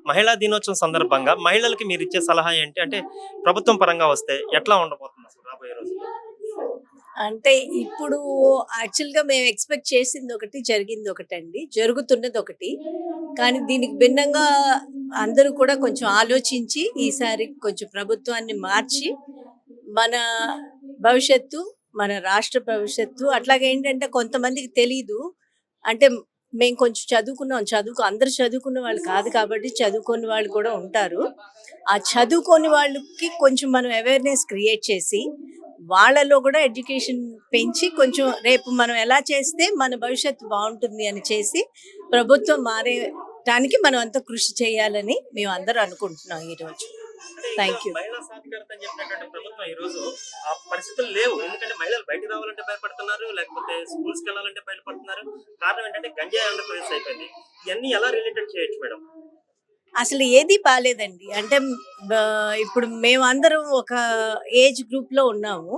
మహిళా దినోత్సవం సందర్భంగా మహిళలకి మీరిచ్చే సలహా ఏంటి? అంటే ప్రభుత్వం పరంగా వస్తే ఎట్లా ఉండబోతుంది అసలు రాబోయే రోజుల్లో? అంటే ఇప్పుడు యాక్చువల్‌గా మేము ఎక్స్‌పెక్ట్ చేసిందొకటి, జరిగిందొకటండి. జరుగుతున్నదొకటి. కానీ దీనికి భిన్నంగా అందరూ కూడా కొంచెం ఆలోచించి, ఈసారి కొంచెం ప్రభుత్వాన్ని మార్చి, మన భవిష్యత్తు, మన రాష్ట్ర భవిష్యత్తు అట్లాగే ఏంటంటే కొంతమందికి తెలీదు. అంటే మేము కొంచెం చదువుకున్నాం. అందరూ చదువుకున్న వాళ్ళు కాదు కాబట్టి చదువుకోని వాళ్ళు కూడా ఉంటారు. ఆ చదువుకోని వాళ్ళకి కొంచెం మనం అవేర్‌నెస్ క్రియేట్ చేసి, వాళ్ళలో కూడా ఎడ్యుకేషన్ పెంచి కొంచెం రేపు మనం ఎలా చేస్తే మన భవిష్యత్తు బావుంటుంది అని చేసి, ప్రభుత్వం మారేటానికి మనం అంతా కృషి చేయాలని మేమందరం అనుకుంటున్నాం ఈరోజు. అంటే ఇక్కడ థాంక్ యూ. మహిళా సాధికారత అని చెప్పినటువంటి ప్రభుత్వం ఈ రోజు ఆ పరిస్థితులు లేవు. ఎందుకంటే మహిళలు బయటికి రావాలంటే భయపడుతున్నారు. లేకపోతే స్కూల్స్‌కి వెళ్ళాలంటే భయపడుతున్నారు. కారణం ఏంటంటే గంజాయి ఆంధ్రప్రదేశ్ అయిపోయింది. ఇయన్నీ ఎలా రిలేటెడ్ చేయొచ్చు మేడం? అసలు ఏది బాలేదండి. అంటే ఇప్పుడు మేమందరం ఒక ఏజ్ గ్రూప్‌లో ఉన్నాము.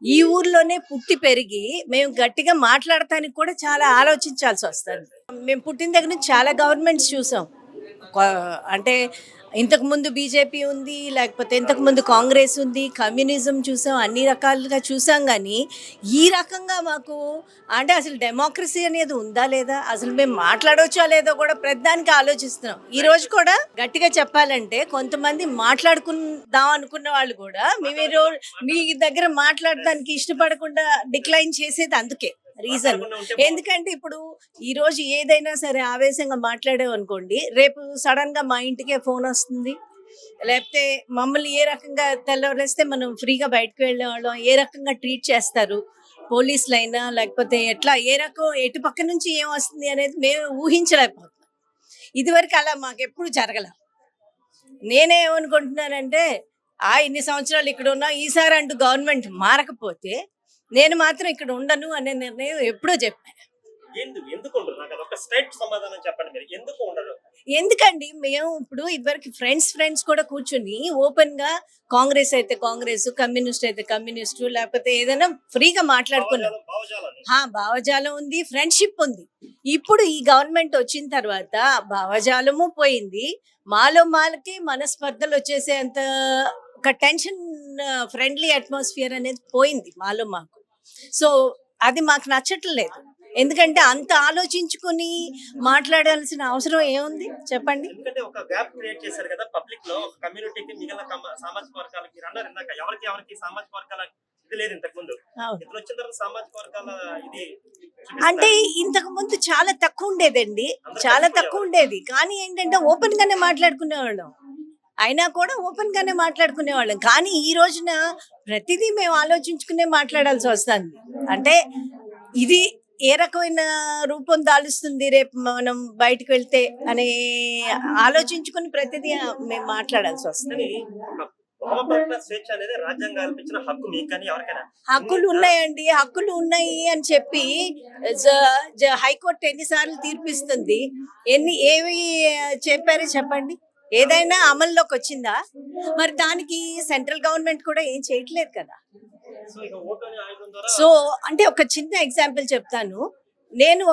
ఈ ఊర్లోనే పుట్టి పెరిగి మేము గట్టిగా మాట్లాడటానికి కూడా చాలా ఆలోచించాల్సొస్తది. మేము పుట్టిన దగ్గర నుంచి చాలా గవర్నమెంట్స్ చూసాం. కా అంటే ఇంతకుముందు బీజేపీ ఉంది, లేకపోతే ఇంతకుముందు కాంగ్రెస్ ఉంది, కమ్యూనిజం చూసాం, అన్ని రకాలుగా చూసాం గానీ, ఈ రకంగా మాకు అంటే అసలు డెమోక్రసీ అనేది ఉందా లేదా? అసలు మేము మాట్లాడొచ్చో లేదో కూడా ప్రతిదానికి ఆలోచిస్తున్నాం. ఈరోజు కూడా గట్టిగా చెప్పాలంటే కొంతమంది మాట్లాడుకుందాం అనుకున్న వాళ్ళు కూడా మీ దగ్గర మాట్లాడడానికి ఇష్టపడకుండా డిక్లైన్ చేసేది అందుకే రీజన్. మాట్లాడకుండా ఉంటే బాగుంటుంది. ఎందుకంటే ఇప్పుడు ఈరోజు ఏదైనా సరే ఆవేశంగా మాట్లాడామనుకోండి, రేపు సడన్‌గా మా ఇంటికే ఫోనొస్తుంది. లేకపోతే మమ్మల్ని ఏ రకంగా తెల్లవారేస్తే మనం ఫ్రీగా బయటకి వెళ్ళేవాళ్ళం, ఏ రకంగా ట్రీట్ చేస్తారు పోలీసులైనా, లేకపోతే ఎట్లా ఏ రకం ఎటు పక్క నుంచి ఏమొస్తుంది అనేది మేము ఊహించలేకపోతున్నాం. ఇదివరకు అలా మాకెప్పుడు జరగల. నేనేమనుకుంటున్నానంటే, ఇన్ని సంవత్సరాలు ఇక్కడున్నాం, ఈసారి అంటూ గవర్నమెంట్ మారకపోతే, నేను మాత్రం ఇక్కడ ఉండను అనే నిర్ణయం ఎప్పుడో చెప్పా. ఎందుకుండరు? నాకు అదొక స్ట్రెయిట్ సమాధానం చెప్పండి మీరు. ఎందుకు ఉండరు? ఎందుకండి మేము ఇప్పుడు ఇదివరకు ఫ్రెండ్స్ కూడా కూర్చొని ఓపెన్‌గా కాంగ్రెస్ అయితే కాంగ్రెసు, కమ్యూనిస్ట్ అయితే కమ్యూనిస్టు లేకపోతే ఏదైనా ఫ్రీగా మాట్లాడుకున్నాం. భావజాలాన్ని. భావజాలం ఉంది, ఫ్రెండ్‌షిప్ ఉంది. ఇప్పుడు ఈ గవర్నమెంట్ వచ్చిన తర్వాత భావజాలము పోయింది. మాలోకి మనస్పర్ధలొచ్చేసేంత ఒక టెన్షన్ ఫ్రెండ్లీ అట్మాస్ఫియర్ అనేది పోయింది మాకు. సో, అది మాకు నచ్చట్లేదు. ఎందుకంటే అంత ఆలోచించుకొని మాట్లాడాల్సిన అవసరం ఏముంది చెప్పండి? ఎందుకంటే ఒక గ్యాప్ క్రియేట్ చేశారు కదా పబ్లిక్ లో. ఒక కమ్యూనిటీకి మిగిలిన సామాజిక వర్గాలకి మీరు అన్నారు ఇందాక ఎవరికి సామాజిక వర్గాల ఇది లేదు ఇంతకు ముందు. అవును. ఇతను వచ్చిన తర్వాత సామాజిక వర్గాల ఇది అంటే చూపిస్తున్నారు. ఇంతకు ముందు చాలా తక్కువ ఉండేదండి. అందరూ చాలా తక్కువ కలిసిపోయేవారు. ఉండేది. కానీ ఏంటంటే ఓపెన్ గానే మాట్లాడుకునేవాళ్ళం. అయినా కూడా ఓపెన్ గానే మాట్లాడుకునేవాళ్ళం. కానీ ఈ రోజున ప్రతిదీ మేము ఆలోచించుకునే మాట్లాడాల్సి వస్తుంది. అంటే ఇది ఏ రకమైన రూపం దాలుస్తుంది రేపు మనం బయటికి వెళ్తే అనే ఆలోచించుకుని ప్రతిదీ మేము మాట్లాడాల్సి వస్తుంది. కానీ ఒక భావ ప్రకటన స్వేచ్ఛ అనేది రాజ్యాంగం కల్పించిన హక్కు మీకు కానీ ఎవరికైనా. హక్కులు ఉన్నాయండి. హక్కులు ఉన్నాయి అని చెప్పి హైకోర్టు ఎన్నిసార్లు తీర్పిస్తుంది? ఏవి చెప్పారో చెప్పండి? ఏదైనా అమల్లోకి వచ్చిందా? మరి దానికి సెంట్రల్ గవర్నమెంట్ కూడా ఏం చేయట్లేదు కదా! సో ఇక ఓటు అనే ఆయుధం ద్వారా సో, అంటే ఒక చిన్న ఎగ్జాంపుల్ చెప్తాను. నేను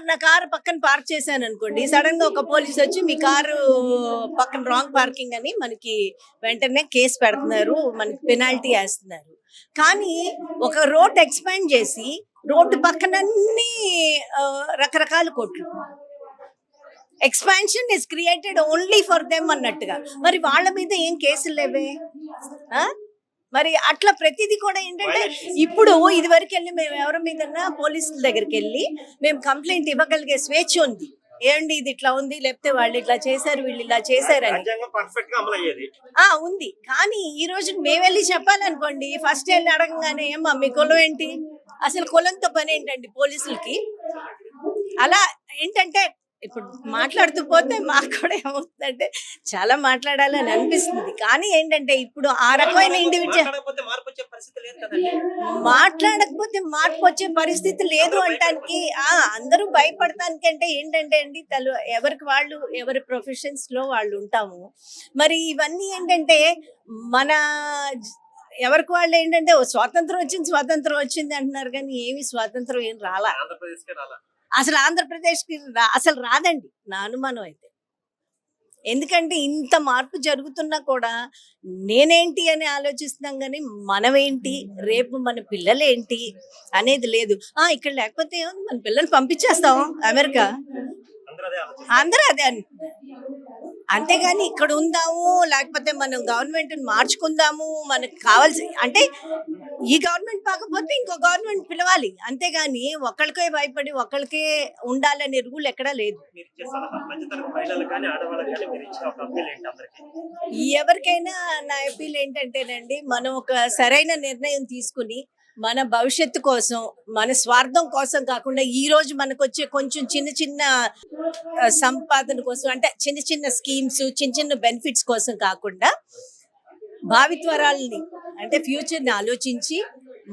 నా కారు పక్కన పార్క్ చేశాననుకోండి. సడెన్‌గా ఒక పోలీసొచ్చి మీ కారు పక్కన రాంగ్ పార్కింగ్ అని మనకి వెంటనే కేస్ పెడుతున్నారు. మనకి పెనాల్టీ ఏస్తున్నారు. కానీ ఒక రోడ్ ఎక్స్‌పాండ్ చేసి రోడ్డు పక్కనన్నీ రకరకాల కొట్లు. Expansion is created only for them అన్నట్టుగా. మరి వాళ్ళ మీద ఏం కేసులు లేవే? ఆ! మరి అట్లా ప్రతిది కూడా ఏంటంటే ఇప్పుడు ఇదివరకెళ్ళి మేము ఎవరి మీదన్నా పోలీసుల దగ్గరికెళ్ళి మేము కంప్లెయింట్ ఇవ్వగలిగే స్వేచ్ఛ ఉంది. ఏవండి ఇది ఇట్లా ఉంది, లేకపోతే వాళ్ళు ఇట్లా చేశారు, వీళ్ళు ఇలా చేశారని. రాజ్యాంగం పర్ఫెక్ట్ గా అమలు అయ్యేది. ఉంది. కానీ ఈ రోజు మేమెళ్లి చెప్పాలనుకోండి, ఫస్ట్ ఎళ్లి అడగంగానే ఏమ్మా మీ కులం ఏంటి? అసలు కులంతో పనేంటండి పోలీసులకి? అలా ఏంటంటే ఇప్పుడు మాట్లాడుతూ పోతే మాకు కూడా ఏమవుతుందంటే చాలా మాట్లాడాలని అనిపిస్తుంది. కానీ ఏంటంటే ఇప్పుడు ఆ రకమైన మాట్లాడకపోతే మార్పు వచ్చే పరిస్థితి లేదు కదండి. మాట్లాడకపోతే మార్పు వచ్చే పరిస్థితి లేదు అంటానికి అందరూ భయపడటానికి అంటే ఏంటంటే అండి ఎవరికి వాళ్ళు ఎవరి ప్రొఫెషన్స్ లో వాళ్ళు ఉంటాము. మరి ఇవన్నీ ఏంటంటే మన ఎవరికి వాళ్ళు ఏంటంటే స్వాతంత్రం వచ్చింది అంటున్నారు కానీ ఏమి స్వాతంత్రం ఏం రాలా. ఆంధ్రప్రదేశ్ కే రాలా. అసలు ఆంధ్రప్రదేశ్‌కి అసలు రాదండి నా అనుమానం అయితే. ఎందుకంటే ఇంత మార్పు జరుగుతున్నా కూడా నేనేంటి అని ఆలోచిస్తున్నాం కానీ మనమేంటి, రేపు మన పిల్లలేంటి అనేది లేదు. ఇక్కడ లేకపోతే ఏముంది, మన పిల్లల్ని పంపించేస్తాం అమెరికా. అందరూ అదే ఆలోచిస్తారు. అందరూ అదే అంటున్నారు. అంతేగాని ఇక్కడ ఉందాము, లేకపోతే మనం గవర్నమెంట్ మార్చుకుందాము, మనకు కావాల్సి అంటే ఈ గవర్నమెంట్ కాకపోతే ఇంకో గవర్నమెంట్ పిలవాలి. అంతేగాని ఒకళ్ళకే భయపడి ఒకళ్ళకే ఉండాలనే రూల్ ఎక్కడా లేదు. మీరు ఇచ్చే సలహా మధ్యతరగతి మహిళలకు కానీ ఆడవాళ్ళకి కానీ మీరు ఇచ్చే ఒక అప్పీల్ ఏంటి అందరికి? ఎవరికైనా నా అపీల్ ఏంటంటేనండి, మనం ఒక సరైన నిర్ణయం తీసుకుని మన భవిష్యత్తు కోసం, మన స్వార్థం కోసం కాకుండా ఈ రోజు మనకు వచ్చే కొంచెం చిన్న చిన్న సంపాదన కోసం, అంటే చిన్న చిన్న స్కీమ్స్, చిన్న చిన్న బెనిఫిట్స్ కోసం కాకుండా భావిత్వరాలని అంటే ఫ్యూచర్ని ఆలోచించి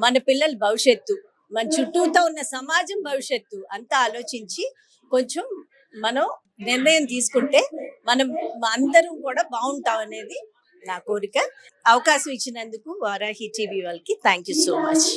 మన పిల్లల భవిష్యత్తు, మన చుట్టూతో ఉన్న సమాజం భవిష్యత్తు అంతా ఆలోచించి కొంచెం మనం నిర్ణయం తీసుకుంటే మనం అందరం కూడా బాగుంటాం అనేది నా కోరిక. అవకాశం ఇచ్చినందుకు వారాహి టీవీ వాళ్ళకి థ్యాంక్ యూ సో మచ్.